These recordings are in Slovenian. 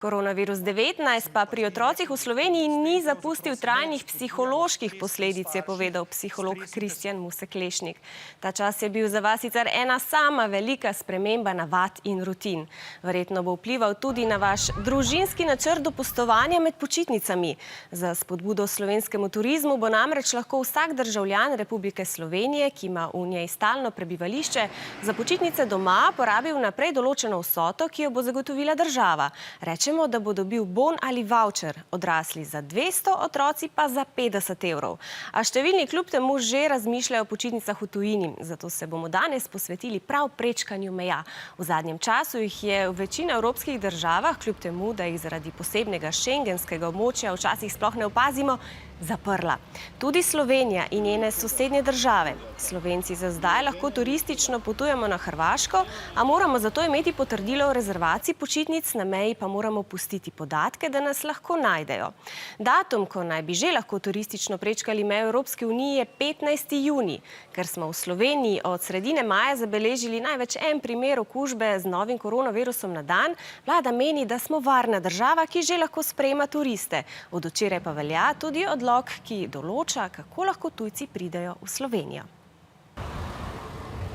Koronavirus 19 pa pri otrocih v Sloveniji ni zapustil trajnih psiholoških posledic, je povedal psiholog Kristjan Musek-Lešnik. Ta čas je bil za vas sicer ena sama velika sprememba navad in rutin. Verjetno bo vplival tudi na vaš družinski načrt dopustovanja med počitnicami. Za spodbudo slovenskemu turizmu bo namreč lahko vsak državljan Republike Slovenije, ki ima v njej stalno prebivališče, za počitnice doma porabil naprej določeno vsoto, ki jo bo zagotovila država. Da bo dobil bon ali voucher, odrasli za 200, otroci pa za 50 evrov. A številni kljub temu že razmišljajo o počitnicah v tujini, zato se bomo danes posvetili prav prečkanju meja. V zadnjem času jih je v večini evropskih državah, kljub temu, da jih zaradi posebnega šengenskega območja včasih sploh ne opazimo, zaprla. Tudi Slovenija in njene sosednje države. Slovenci za zdaj lahko turistično potujemo na Hrvaško, a moramo zato imeti potrdilo o rezervaciji počitnic, na meji pa moramo pustiti podatke, da nas lahko najdejo. Datum, ko naj bi že lahko turistično prečkali mejo Evropske unije, je 15. junij. Ker smo v Sloveniji od sredine maja zabeležili največ en primer okužbe z novim koronavirusom na dan, vlada meni, da smo varna država, ki že lahko sprejema turiste. Od včeraj pa velja tudi odlok, ki določa, kako lahko tujci pridejo v Slovenijo.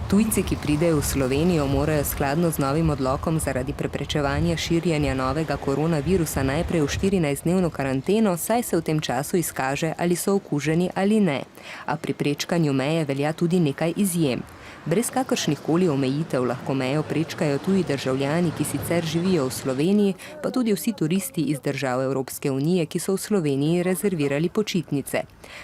Tujci, ki pridejo v Slovenijo, morajo skladno z novim odlokom zaradi preprečevanja širjenja novega koronavirusa najprej v 14-dnevno karanteno, saj se v tem času izkaže, ali so okuženi ali ne. A pri prečkanju meje velja tudi nekaj izjem. Brez kakršnihkoli omejitev lahko mejo prečkajo tuji državljani, ki sicer živijo v Sloveniji, pa tudi vsi turisti iz držav Evropske unije, ki so v Sloveniji rezervirali počitnice.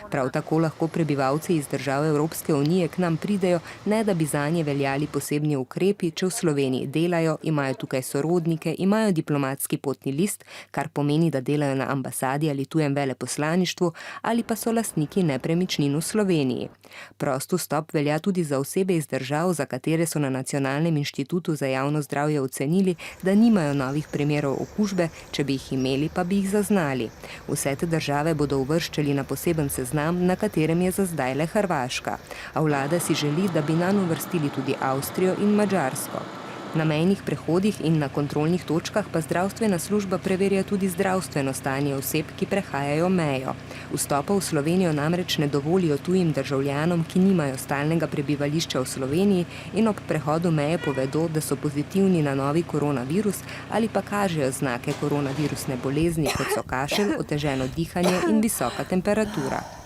Prav tako lahko prebivalci iz držav Evropske unije k nam pridejo, ne da bi zanje veljali posebni ukrepi, če v Sloveniji delajo, imajo tukaj sorodnike, imajo diplomatski potni list, kar pomeni, da delajo na ambasadi ali tujem veleposlaništvu, ali pa so lastniki nepremičnin v Sloveniji. Prost vstop velja tudi za osebe iz držav, za katere so na Nacionalnem inštitutu za javno zdravje ocenili, da nimajo novih primerov okužbe, če bi jih imeli, pa bi jih zaznali. Vse te države bodo uvrščali na poseben seznam, na katerem je za zdaj le Hrvaška. A vlada si želi, da bi nanj uvrstili tudi Avstrijo in Madžarsko. Na mejnih prehodih in na kontrolnih točkah pa zdravstvena služba preverja tudi zdravstveno stanje oseb, ki prehajajo mejo. Vstopa v Slovenijo namreč ne dovolijo tujim državljanom, ki nimajo stalnega prebivališča v Sloveniji in ob prehodu meje povedo, da so pozitivni na novi koronavirus ali pa kažejo znake koronavirusne bolezni, kot so kašelj, oteženo dihanje in visoka temperatura.